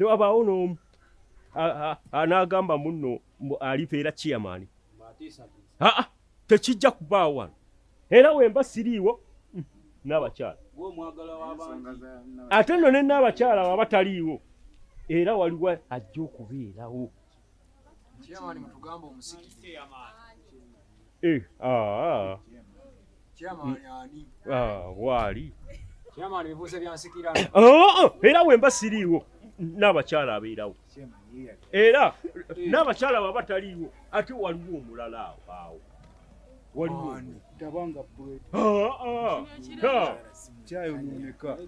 tewabaawo n'omu anaagamba munno alipeera chairman. Tekijja kubaawo wano. Era wemba siriiwo n'abakyala. Ate nno ne n'abakyala abataliiwo. Era waliwo ajja okubeerawo. Chairman mutugamba omusikiti. Chairman ani? Wali. Chairman bibuuze byansikira. Era wemba siriiwo n'abakyala abeerawo. Era n'abakyala abataliiwo ate waliwo omulala awo. Waliwo tabanga bwe. Chayo noneka.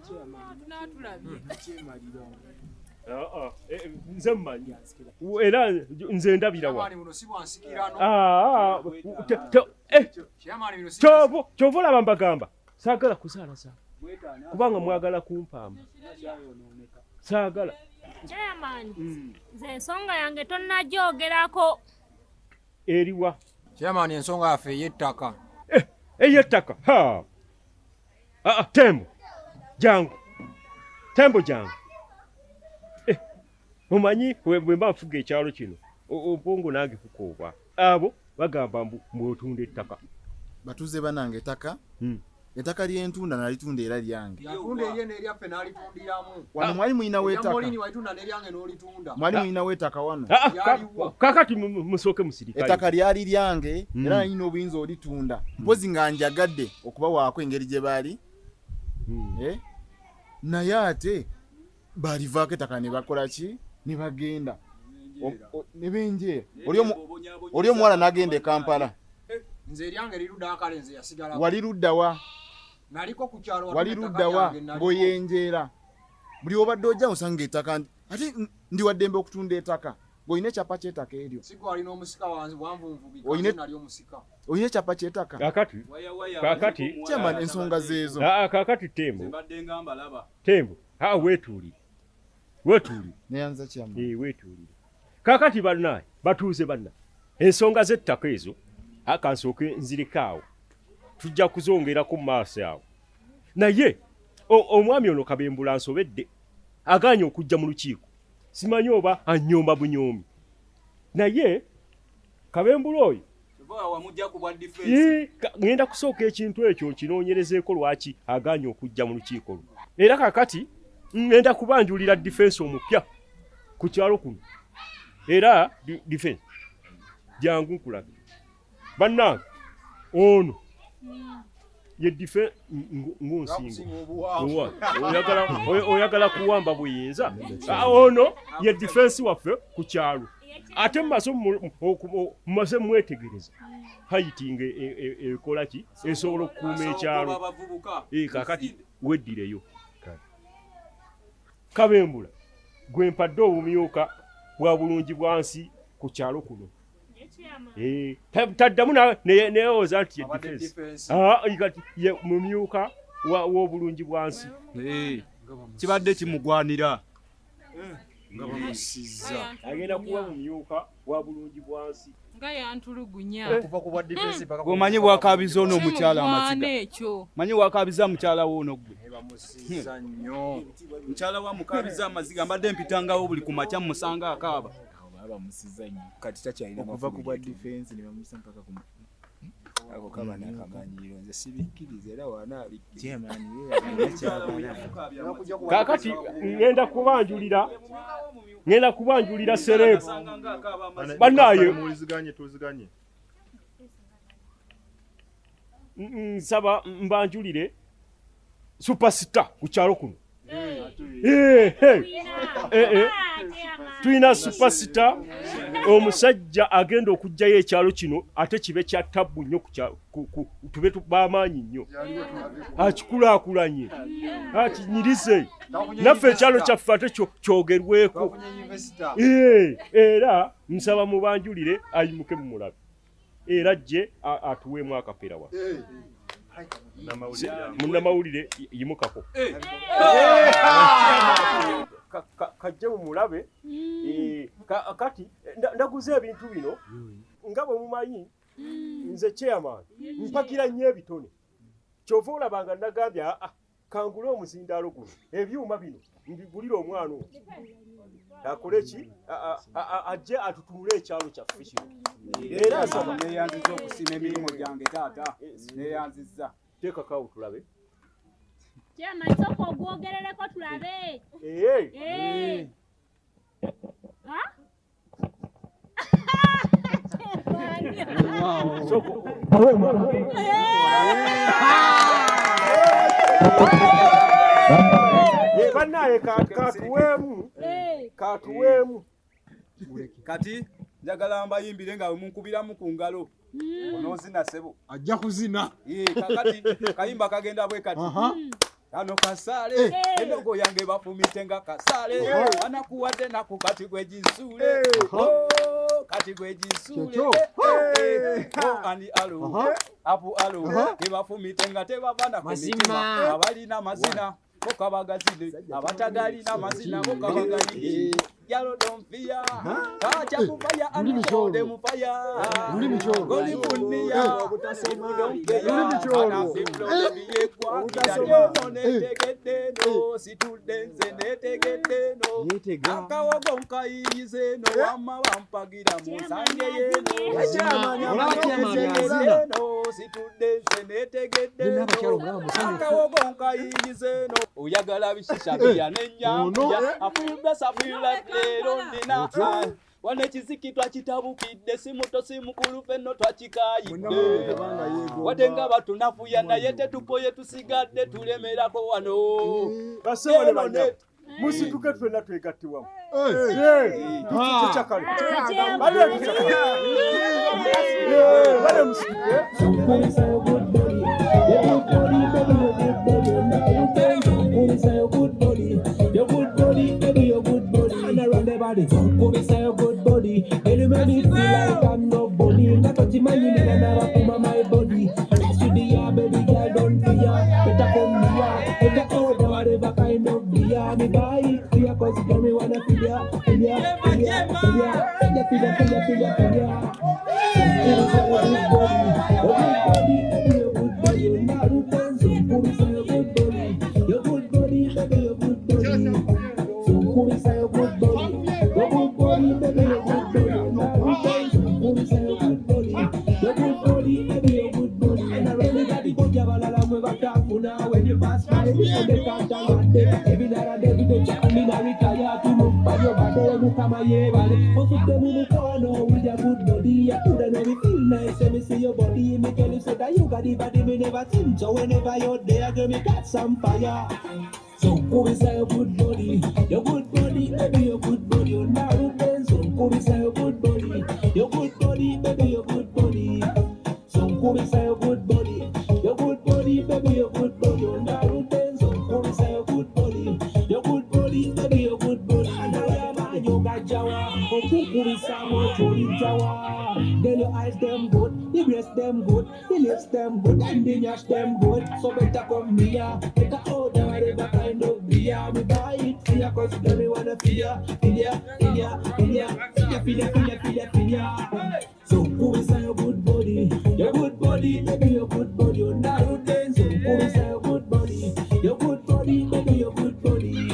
Nze mmanyi. Era nze ndabira wa. Kyovu olaba mbagamba. Saagala kuzaala saa. Kubanga mwagala kumpamba. Saagala. Chairman, nze ensonga yange tonnagyogerako. Eriwa. Chairman ensonga yaffe ey'ettaka. Ey'ettaka. Tembo. Jangu. Tembo jangu. Omanyi bwe mba nfuga ekyalo kino. Obwongo nange kukoobwa. Abo bagamba mbu otunda ettaka. Batuze banange ettaka. Ettaka ly'entunda nalitunda era lyange. Yatunda erye n'eryaffe n'alitundiramu. Wano mwali muyina w'ettaka. Molini walitunda n'eryange n'olitunda. Mwali muyina w'ettaka wano. Kakati musooke musirikale. Ettaka lyali lyange era nalina obuyinza olitunda. Mpozi nga njagadde okubawaako engeri gye baali. Naye ate balivaako ettaka ne bakola ki? Ne bagenda. Ne benjeera. Oli omuwala n'agenda e Kampala. Nze eryange lirudda akale nze yasigala. Wali ludda wa? Naliko ku kyalo wali ludda wa ng'oyenjeera. Buli obadde ojja osanga ettaka ate ndi waddembe okutunda ettaka. Ng'olina ekyapa ky'ettaka eryo. Siku alina omusika wanvunvubi nali omusika. Olina ekyapa ky'ettaka. Kakati Chairman ensonga zeezo. Kakati Tembo. Tembo. Weetuulire. Neyanza Chairman. Weetuulire. Kakati bannaye batuuze bannaye. Ensonga z'ettaka ezo akansooke nzirikaawo. Tujja kuzongerako mu maaso awo. Naye omwami ono Kabembula ansobedde aganye okujja mu lukiiko. Simanyi oba annyomba bunyoomi. Naye Kabembula oyo ngenda kusooka ekintu ekyo kinoonyerezeeko lwaki aganye okujja mu lukiiko luno. Era kakati ngenda kubanjulira defense omupya ku kyalo kuno. Era defense jangu nkulabe. Bannange ono ye defense ngunsingo. Oyagala kuwamba buyinza. Ono ye defense waffe ku kyalo. Ate mmaze mwetegereza. Hayitinga ekola ki? Esobola okukuuma ekyalo. Kakati weddireyo. Kabembula gwe mpadde obumyuka bwa bulungi bwansi ku kyalo kuno. Taddamu neyoza nti ye defense. Ye mumyuka w'obulungi bwansi. Kibadde kimugwanira. Nga bamusizza. Agenda kuwa mumyuka wa bulungi bwansi. Nga yantulugunya. Okuva ku bwa defense paka. Gomanyi bwakabiza ono mukyala amaziga. Ekyo. Manyi wakabiza mukyala wono gwe. Bamusizza nnyo. Mukyala wa mukabiza amaziga mbadde mpitangawo buli kumakya musanga akaaba. Bamusizza nnyo. Kati takyalina okuva ku bwa defense ne bamussa mpaka ku ako kaba nakamanyiro nze sibikkiriza era wana ali Chairman kakati ngenda kubanjulira serebu banaye tuziganye nsaba mbanjulire superstar ku kyalo kuno. Tuina superstar omusajja agenda okujjayo ekyalo kino ate kibe kya tabu nnyo tube bamaanyi nnyo akikulaakulanye akinyirize naffe ekyalo kyaffe ate kyogerweko. Era nsaba mubanjulire ayimuke mu mulabe era ajje atuweemu akapera wa munnamawulire yimukako kajje mu mulabe. Kati ndaguze ebintu bino nga bwe mumanyi nze chairman mpakira nnyo ebitone kyova olabanga nagambye kangula omuzindaalo guno ebyuma bino mbigulira omwana oyo akole ki ajje atutuule ekyalo kyaffe kino era asaba neyanziza okusima emirimu gyange taata neyanziza teekakaawo tulabe Chairman, soko ogwogerereko tulabe. Ha? Soko. Banaye katuweemu. Kati njagala mbayimbire nga munkubiramu ku ngalo. Onoozina sebo. Ajja kuzina. Kakati kayimba kagenda bwe kati. Ano kasale endogo yange bafumite nga kasale anakuwadde nako kati gwe jisule kati gwe jisule ani alo apu alo ke bafumite nga tebavana ku mitima abalina mazina kokabagazide abatagalina mazina kokabagazide yalo don't fear kacha kufaya anode mufaya goli bundia utasema don't fear ana siflo biye kwa utasema netegede no situdenze netegede no akawogo nkayize no wama wampagira musange yeno no situdenze netegede no akawogo nkayize no uyagala bishisha bya nenya afumbe safila lero ndina wane kiziki twakitabukidde simuto simukulu fenno twakikayidde watenga batunafuya naye tetupoye tusigadde tulemerako wano basebale banya musituke twena twegattiwamu tukyakale bale musituke Say a good body, it make me feel like I'm nobody. Not touching my unit and never come on my body. That's you the baby girl, don't fear. Better come here, better order whatever kind of beer. Me buy it for ya, cause you tell me wanna feel ya, feel ya, feel ya, feel ya, feel ya, feel ya, feel ya, feel ya, feel ya. Say a good body, baby, a good body. You're not a dance, so come say a good body. Your good body, baby, your good body. So come say a good body. Baby, your good body, now say your good body. Your good body, baby, your good body. And I really got the good job, I'm with a tap now. When you pass by, you can't tell one day. Every night and every day, check me now, retire to look by your body. Look at my yeah, valley. Most of them in the corner with your good body. I couldn't know me feel nice. Let me see your body. Me tell you so that you got the body, me never think. So whenever you're there, girl, me got some fire. So come say your good body, baby, your good body. You're not a dance, so come say your good body, baby, your good body. So come say your good body, baby, your good body. You're not a dance, so come say your good body, baby, your good body. And I am a yoga jawa, come samo chori jawa. Girl, your eyes them good, the breasts them good, the lips them good, and the nyash them good. So better come here, take a order whatever kind of beer. Me buy it for ya, cause you tell me wanna feel ya, feel ya, feel ya, feel ya, feel ya, feel ya, feel ya, feel ya, feel ya. So come inside your good body, baby, your good body. You're not a dance, so come inside your good body, baby, your good body.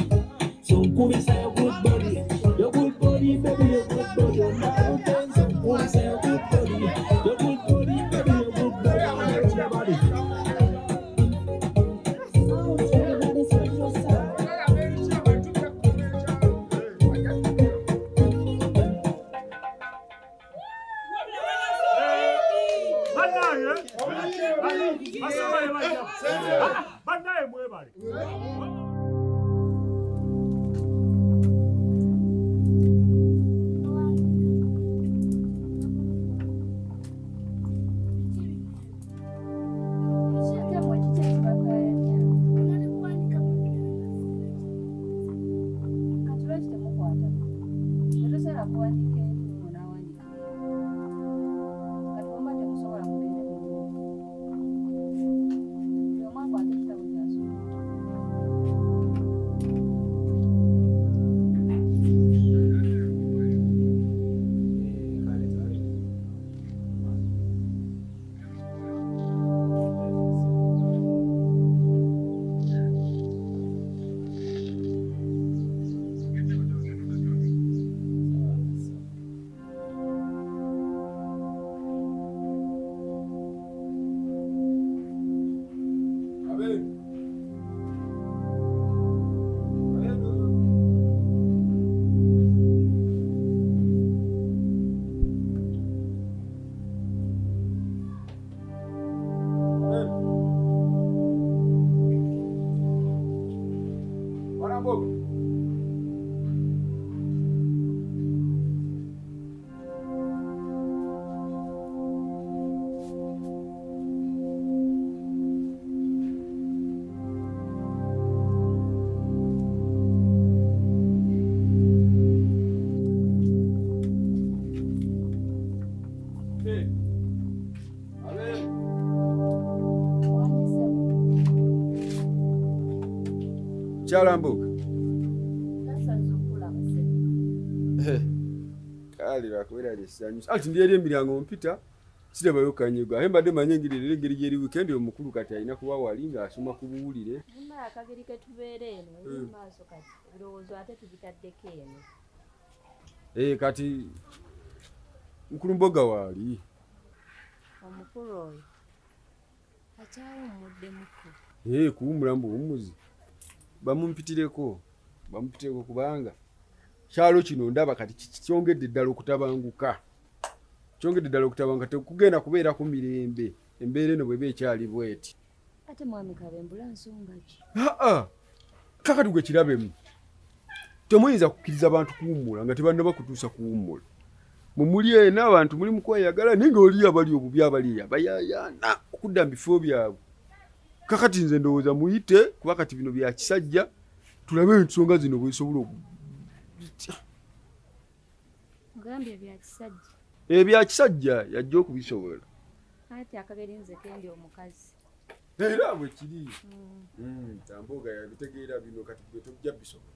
So come inside your good body, baby, your good body. You're not a dance, so come inside your good body, baby, your good body. Everybody. Banaye mwebale. Kyalambuka. Kale bakwera lisanyu. Ati ndiye emiryango mpita. Sirabayo kanyiga. Mbadde manye engeri gyeri weekend omukulu kati alina kuba wali nga asoma ku buwulire. Muna akageri ke tubeera eno eri maaso kati birowoozo ate tubitaddeko eno. Kati mukulu mboga waali. Omukulu oyo akyawummuddemukko. Kuwummula mbu wummuzi. Bamumpitireko kubanga kyalo kino ndaba kati kyongedde ddala okutabanguka. Tekugenda kubeera ku mirembe. Embeera eno bweba ekyali bweti. Ate mwami Kabembula nsonga ki? Kakati gwe kirabemu. Temuyinza kukkiriza abantu kuwummula nga tebannaba kutuusa kuwummula. Mumuli eno abantu muli mu kweyagala naye ng'oli abali obubi abali abayayaana okudda mu bifo byabwe. Kakati nze ndowooza muyite kuba kati bino bya kisajja tulabe ensonga zino bwesobola Ogambye bya kisajja. Bya kisajja yajja okubisobola. Ati akageri nze kendi omukazi. Era bwe kiri. Tamboga yabitegeera bino kati gwe tojja bisobola.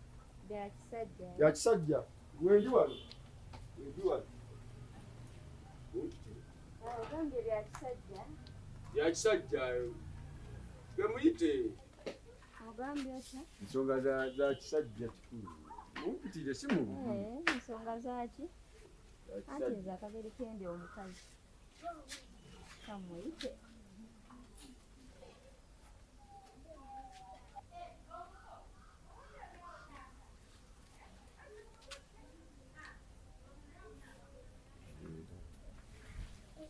Bya kisajja. Wenji wano. Ogambye bya kisajja. Bya kisajja. Muyite. Ogambye otya? Ensonga za kisajja kikulu. Mumpitire si mubi. Ensonga zaki? Ati nze akageri kendi omukazi. Kamuyite.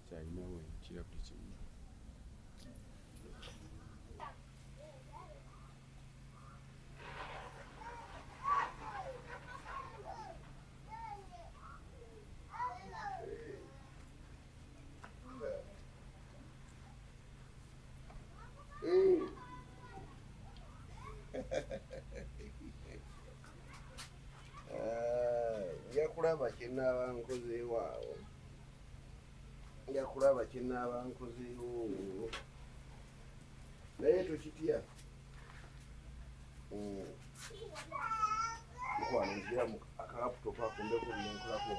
Kyalinawo ekirabuli kimu. Njakulaba kyenaaba nkozeewo awo. Naye tokitya. Mukwano nziramu akalaputopu akumbeko nenkolako.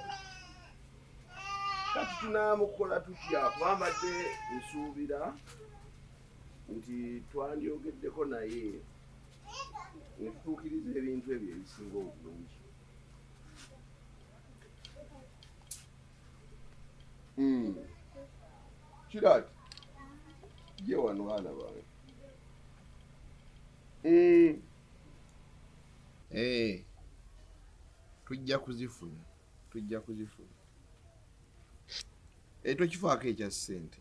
Kati tunaamukola tutya kuba mbadde nsuubira nti twandyogeddeko naye ne tutuukiriza ebintu ebyo ebisinga obulungi. Kirati ye wano baana bange. Tujja kuzifuna. Tokifaako ekya ssente.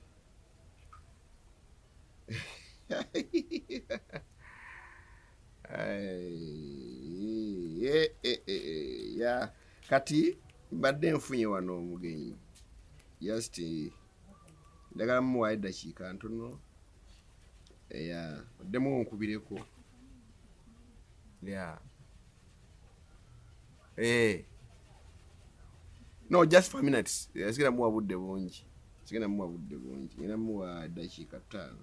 Kati mbadde nfunye wano omugenyi. Just ndagala muwayo eddakiika ntono. Oddemu onkubireko. No, just 5 minutes. Sigenda muwa budde bungi. Ngenda muwa eddakiika 5.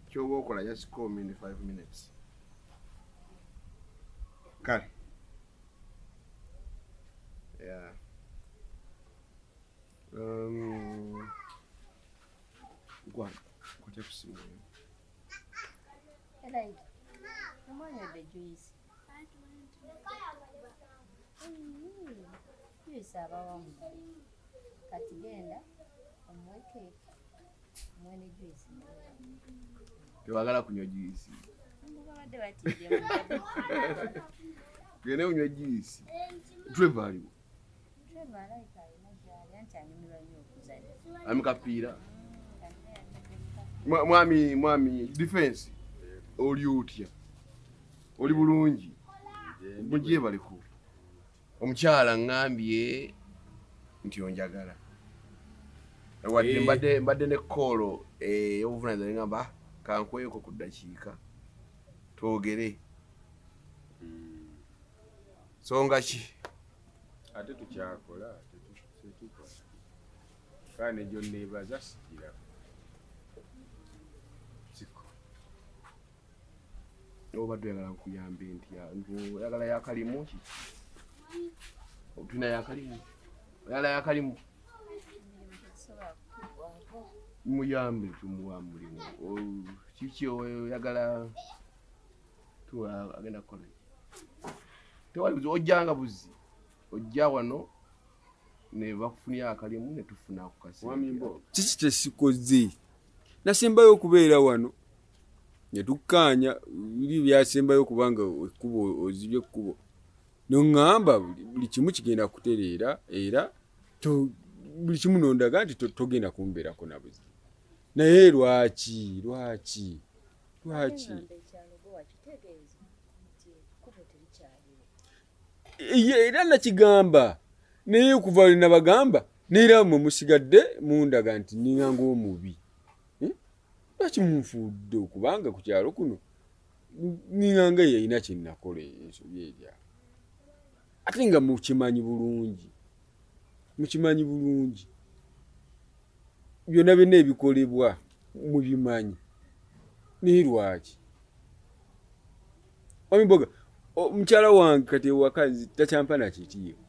Kyoba okola just call me in 5 minutes. Kale. Kutya kusimu. Right. Namanyodde juice. Juice abawamu. Kati genda omweke mwene juice. Tewagala kunywa juice. Mubadde batidde mu. Genda unywa juice. Trevor aliwo. Trevor alika alina gyali anti anyumirwa nnyo okuzannya. Amikapiira. Mwami defense. Oli otya? Oli bulungi. Mujje baliko. Omukyala ngambye nti onjagala. Wadde mbadde ne kolo y'obuvunaanyizibwa ngamba kankweko ku ddakiika. Twogere. Songa ki? Ate tukyakola, tetukola. Kandi gyo neebaza sikira. obadde oyagala nkuyambe ntya oyagala yakalimu ki tulina yakalimu oyagala yakalimu muyambe tumuwa mulimu kiki oyagala agenda kukola tewali buzi ojjanga buzi ojja wano ne bakufunira akalimu ne tufuna ku kasembo kiki kyesikoze nasembayo okubeera wano ne tukkaanya biri byasembayo kubanga ekkubo ozibye ekkubo noŋŋamba buli kimu kigenda kutereera era buli kimu nondaga nti togenda kumbeerako na buzi naye lwaki era nakigamba naye okuva lwe nabagamba neera mwe musigadde mundaga nti ninganga omubi lwaki munfudde okubanga ku kyalo kuno ninganga yalina kyenakola ensobi erya ate nga mukimanyi bulungi byonna byonna ebikolebwa mubimanyi naye lwaki wamimboga mukyala wange kati ewaka takyampa nakitiibwa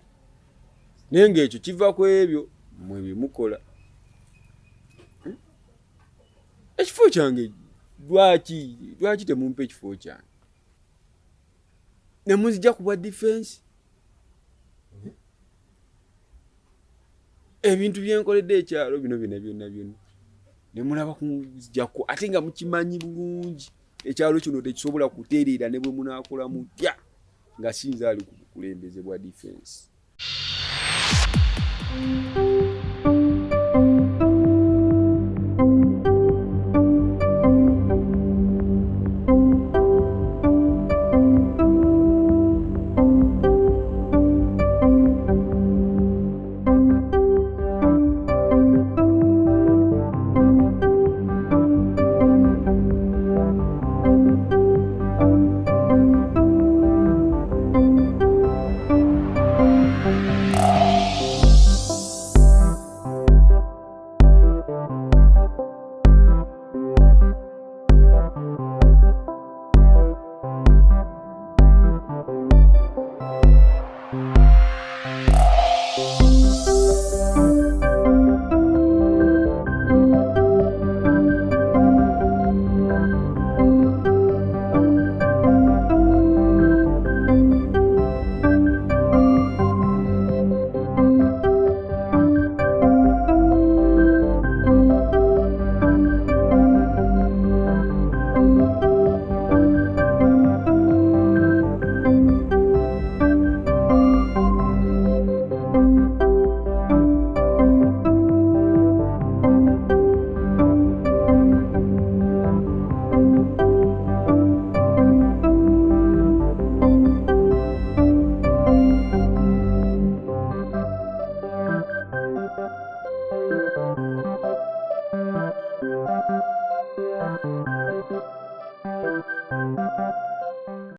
naye ngaekyo kiva ku ebyo mwe byemukola ekifo kyange lwaki temumpa ekifo kyange nemunzija ku bwa defense ebintu byenkoledde ekyalo bino byonna nemulaba kunzijako ate nga mukimanyi bulungi ekyalo kino tekisobola kutereera ne bwe munaakola mutya nga sinza ali ku bukulembeze bwa defense.